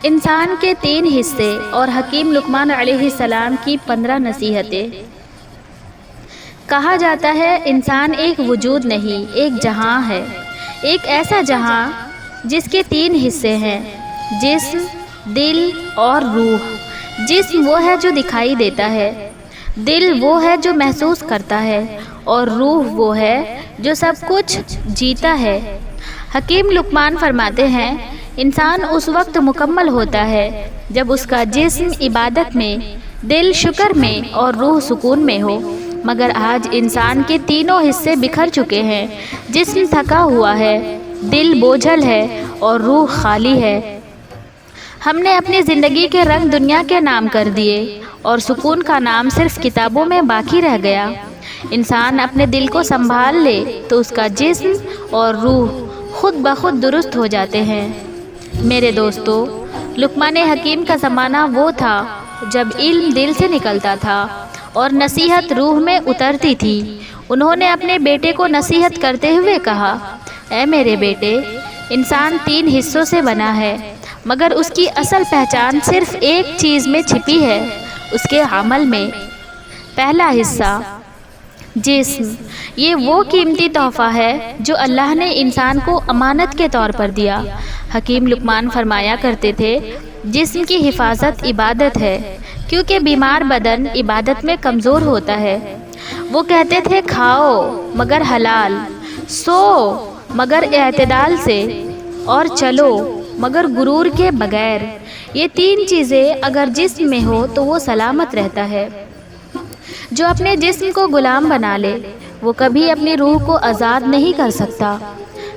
انسان کے 3 حصے اور حکیم لقمان علیہ السلام کی 15 نصیحتیں۔ کہا جاتا ہے انسان ایک وجود نہیں، ایک جہاں ہے، ایک ایسا جہاں جس کے 3 حصے ہیں، جسم، دل اور روح۔ جسم وہ ہے جو دکھائی دیتا ہے، دل وہ ہے جو محسوس کرتا ہے، اور روح وہ ہے جو سب کچھ جیتا ہے۔ حکیم لقمان فرماتے ہیں انسان اس وقت مکمل ہوتا ہے جب اس کا جسم عبادت میں، دل شکر میں اور روح سکون میں ہو، مگر آج انسان کے تینوں حصے بکھر چکے ہیں۔ جسم تھکا ہوا ہے، دل بوجھل ہے اور روح خالی ہے۔ ہم نے اپنی زندگی کے رنگ دنیا کے نام کر دیے اور سکون کا نام صرف کتابوں میں باقی رہ گیا۔ انسان اپنے دل کو سنبھال لے تو اس کا جسم اور روح خود بخود درست ہو جاتے ہیں۔ میرے دوستو، لقمان حکیم کا زمانہ وہ تھا جب علم دل سے نکلتا تھا اور نصیحت روح میں اترتی تھی۔ انہوں نے اپنے بیٹے کو نصیحت کرتے ہوئے کہا، اے میرے بیٹے، انسان 3 حصوں سے بنا ہے، مگر اس کی اصل پہچان صرف ایک چیز میں چھپی ہے، اس کے عمل میں۔ پہلا حصہ، جسم، یہ وہ قیمتی تحفہ ہے جو اللہ نے انسان کو امانت کے طور پر دیا۔ حکیم لقمان فرمایا کرتے تھے جسم کی حفاظت عبادت ہے، کیونکہ بیمار بدن عبادت میں کمزور ہوتا ہے۔ وہ کہتے تھے کھاؤ مگر حلال، سو مگر اعتدال سے، اور چلو مگر غرور کے بغیر۔ یہ 3 چیزیں اگر جسم میں ہو تو وہ سلامت رہتا ہے۔ جو اپنے جسم کو غلام بنا لے وہ کبھی اپنی روح کو آزاد نہیں کر سکتا۔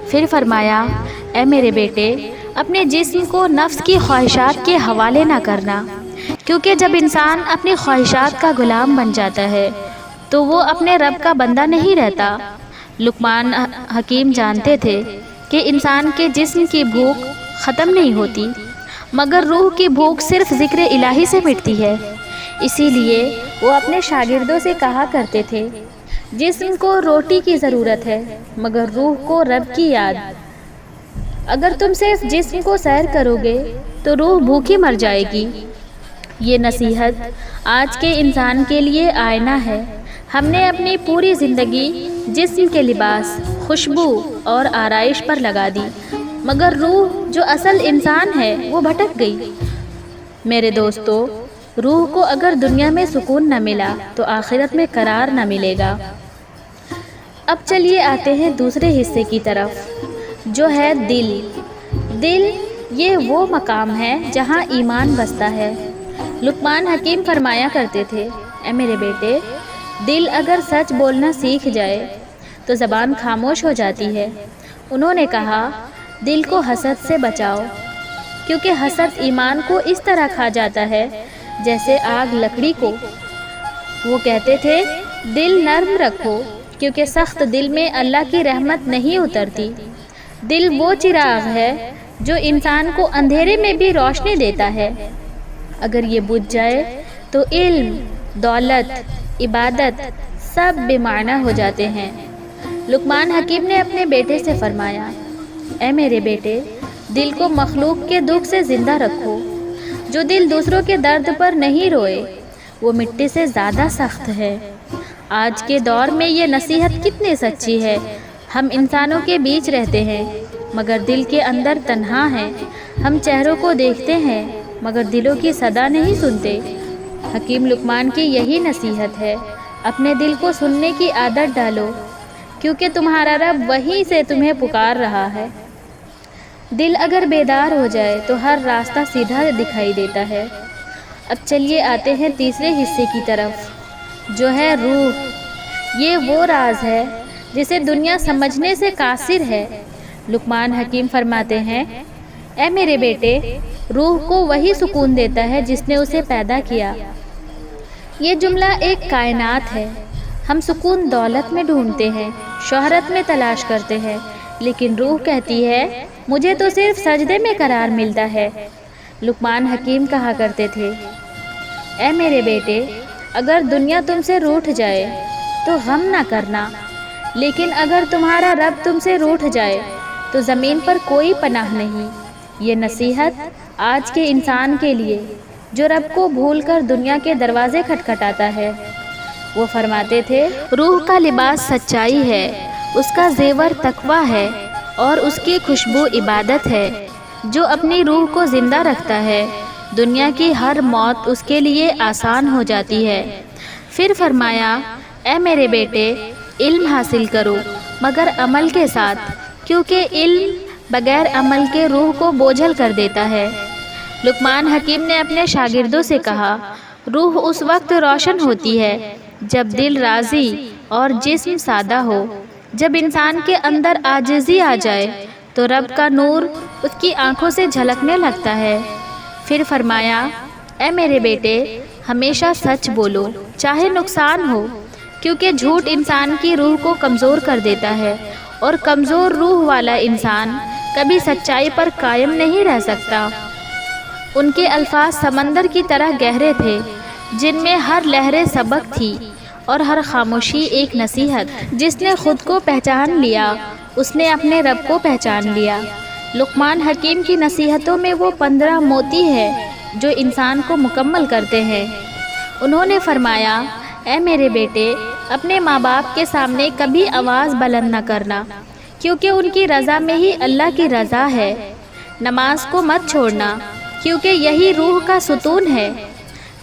پھر فرمایا، اے میرے بیٹے، اپنے جسم کو نفس کی خواہشات کے حوالے نہ کرنا، کیونکہ جب انسان اپنی خواہشات کا غلام بن جاتا ہے تو وہ اپنے رب کا بندہ نہیں رہتا۔ لقمان حکیم جانتے تھے کہ انسان کے جسم کی بھوک ختم نہیں ہوتی، مگر روح کی بھوک صرف ذکر الہی سے مٹتی ہے۔ اسی لیے وہ اپنے شاگردوں سے کہا کرتے تھے، جسم کو روٹی کی ضرورت ہے مگر روح کو رب کی یاد۔ اگر تم صرف جسم کو سیر کرو گے تو روح بھوکی مر جائے گی۔ یہ نصیحت آج کے انسان کے لیے آئینہ ہے۔ ہم نے اپنی پوری زندگی جسم کے لباس، خوشبو اور آرائش پر لگا دی، مگر روح جو اصل انسان ہے وہ بھٹک گئی۔ میرے دوستو، روح کو اگر دنیا میں سکون نہ ملا تو آخرت میں قرار نہ ملے گا۔ اب چلیے آتے ہیں دوسرے حصے کی طرف، جو ہے دل۔ دل یہ وہ مقام ہے جہاں ایمان بستا ہے۔ لقمان حکیم فرمایا کرتے تھے، اے میرے بیٹے، دل اگر سچ بولنا سیکھ جائے تو زبان خاموش ہو جاتی ہے۔ انہوں نے کہا، دل کو حسد سے بچاؤ، کیونکہ حسد ایمان کو اس طرح کھا جاتا ہے جیسے آگ لکڑی کو۔ وہ کہتے تھے دل نرم رکھو، کیونکہ سخت دل میں اللہ کی رحمت نہیں اترتی۔ دل وہ چراغ ہے جو انسان کو اندھیرے میں بھی روشنی دیتا ہے۔ اگر یہ بجھ جائے تو علم، دولت، عبادت سب بے معنی ہو جاتے ہیں۔ لقمان حکیم نے اپنے بیٹے سے فرمایا، اے میرے بیٹے، دل کو مخلوق کے دکھ سے زندہ رکھو۔ جو دل دوسروں کے درد پر نہیں روئے وہ مٹی سے زیادہ سخت ہے۔ آج کے دور میں یہ نصیحت کتنی سچی ہے۔ ہم انسانوں کے بیچ رہتے ہیں مگر دل کے اندر تنہا ہیں۔ ہم چہروں کو دیکھتے ہیں مگر دلوں کی صدا نہیں سنتے۔ حکیم لقمان کی یہی نصیحت ہے، اپنے دل کو سننے کی عادت ڈالو، کیونکہ تمہارا رب وہیں سے تمہیں پکار رہا ہے۔ دل اگر بیدار ہو جائے تو ہر راستہ سیدھا دکھائی دیتا ہے۔ اب چلیے آتے ہیں تیسرے حصے کی طرف، جو ہے روح۔ یہ وہ راز ہے جسے دنیا سمجھنے سے قاصر ہے۔ لقمان حکیم فرماتے ہیں، اے میرے بیٹے، روح کو وہی سکون دیتا ہے جس نے اسے پیدا کیا۔ یہ جملہ ایک کائنات ہے۔ ہم سکون دولت میں ڈھونڈتے ہیں، شہرت میں تلاش کرتے ہیں، لیکن روح کہتی ہے مجھے تو صرف سجدے میں قرار ملتا ہے۔ لقمان حکیم کہا کرتے تھے، اے میرے بیٹے، اگر دنیا تم سے روٹھ جائے تو غم نہ کرنا، لیکن اگر تمہارا رب تم سے روٹھ جائے تو زمین پر کوئی پناہ نہیں۔ یہ نصیحت آج کے انسان کے لیے جو رب کو بھول کر دنیا کے دروازے کھٹکھٹاتا ہے۔ وہ فرماتے تھے، روح کا لباس سچائی ہے، اس کا زیور تقویٰ ہے اور اس کی خوشبو عبادت ہے۔ جو اپنی روح کو زندہ رکھتا ہے، دنیا کی ہر موت اس کے لیے آسان ہو جاتی ہے۔ پھر فرمایا، اے میرے بیٹے، علم حاصل کرو مگر عمل کے ساتھ، کیونکہ علم بغیر عمل کے روح کو بوجھل کر دیتا ہے۔ لقمان حکیم نے اپنے شاگردوں سے کہا، روح اس وقت روشن ہوتی ہے جب دل راضی اور جسم سادہ ہو۔ جب انسان کے اندر عاجزی آ جائے تو رب کا نور اس کی آنکھوں سے جھلکنے لگتا ہے۔ پھر فرمایا، اے میرے بیٹے، ہمیشہ سچ بولو چاہے نقصان ہو، کیونکہ جھوٹ انسان کی روح کو کمزور کر دیتا ہے، اور کمزور روح والا انسان کبھی سچائی پر قائم نہیں رہ سکتا۔ ان کے الفاظ سمندر کی طرح گہرے تھے، جن میں ہر لہر سبق تھی اور ہر خاموشی ایک نصیحت۔ جس نے خود کو پہچان لیا، اس نے اپنے رب کو پہچان لیا۔ لقمان حکیم کی نصیحتوں میں وہ 15 موتی ہے جو انسان کو مکمل کرتے ہیں۔ انہوں نے فرمایا، اے میرے بیٹے، اپنے ماں باپ کے سامنے کبھی آواز بلند نہ کرنا، کیونکہ ان کی رضا میں ہی اللہ کی رضا ہے۔ نماز کو مت چھوڑنا، کیونکہ یہی روح کا ستون ہے۔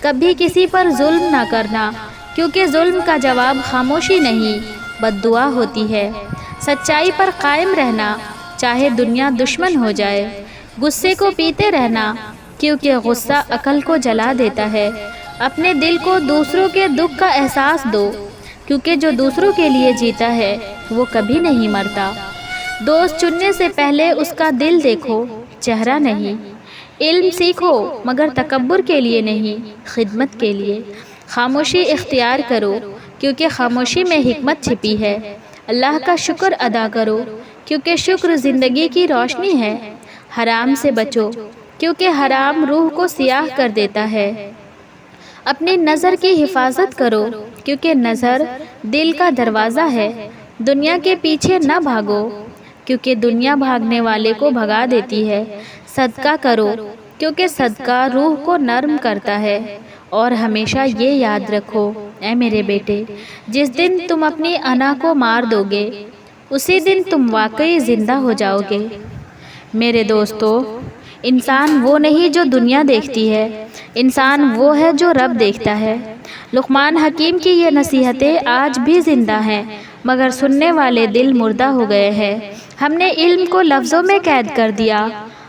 کبھی کسی پر ظلم نہ کرنا، کیونکہ ظلم کا جواب خاموشی نہیں، بد دعا ہوتی ہے۔ سچائی پر قائم رہنا، چاہے دنیا دشمن ہو جائے۔ غصے کو پیتے رہنا، کیونکہ غصہ عقل کو جلا دیتا ہے۔ اپنے دل کو دوسروں کے دکھ کا احساس دو، کیونکہ جو دوسروں کے لیے جیتا ہے وہ کبھی نہیں مرتا۔ دوست چننے سے پہلے اس کا دل دیکھو، چہرہ نہیں۔ علم سیکھو مگر تکبر کے لیے نہیں، خدمت کے لیے۔ خاموشی اختیار کرو، کیونکہ خاموشی میں حکمت چھپی ہے۔ اللہ کا شکر ادا کرو، کیونکہ شکر زندگی کی روشنی ہے۔ حرام سے بچو، کیونکہ حرام روح کو سیاہ کر دیتا ہے۔ اپنی نظر کی حفاظت کرو، کیونکہ نظر دل کا دروازہ ہے۔ دنیا کے پیچھے نہ بھاگو، کیونکہ دنیا بھاگنے والے کو بھگا دیتی ہے۔ صدقہ کرو، کیونکہ صدقہ روح کو نرم کرتا ہے۔ اور ہمیشہ یہ یاد رکھو، اے میرے بیٹے، جس دن تم اپنی انا کو مار دو گے، اسی دن تم واقعی زندہ ہو جاؤ گے۔ میرے دوستو، انسان وہ نہیں جو دنیا دیکھتی ہے، انسان وہ ہے جو رب دیکھتا ہے۔ لقمان حکیم کی یہ نصیحتیں آج بھی زندہ ہیں، مگر سننے والے دل مردہ ہو گئے ہیں۔ ہم نے علم کو لفظوں میں قید کر دیا،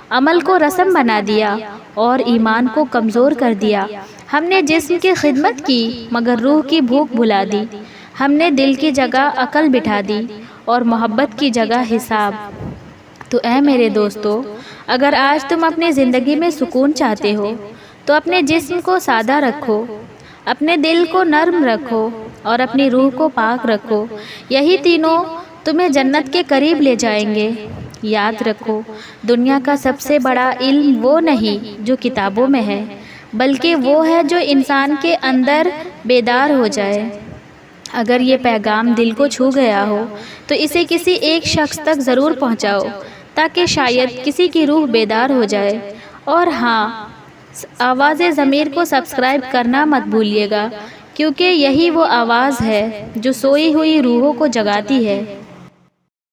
عمل کو رسم بنا دیا اور ایمان کو کمزور کر دیا۔ ہم نے جسم کی خدمت کی مگر روح کی بھوک بھلا دی۔ ہم نے دل کی جگہ عقل بٹھا دی اور محبت کی جگہ حساب۔ تو اے میرے دوستو، اگر آج تم اپنی زندگی میں سکون چاہتے ہو تو اپنے جسم کو سادہ رکھو، اپنے دل کو نرم رکھو اور اپنی روح کو پاک رکھو۔ یہی تینوں تمہیں جنت کے قریب لے جائیں گے۔ یاد رکھو، دنیا کا سب سے بڑا علم وہ نہیں جو کتابوں میں ہے، بلکہ وہ ہے جو انسان کے اندر بیدار ہو جائے۔ اگر یہ پیغام دل کو چھو گیا ہو تو اسے کسی ایک شخص تک ضرور پہنچاؤ، تاکہ شاید کسی کی روح بیدار ہو جائے۔ اور ہاں، آواز ضمیر کو سبسکرائب کرنا مت بھولیے گا، کیونکہ یہی وہ آواز ہے جو سوئی ہوئی روحوں کو جگاتی ہے۔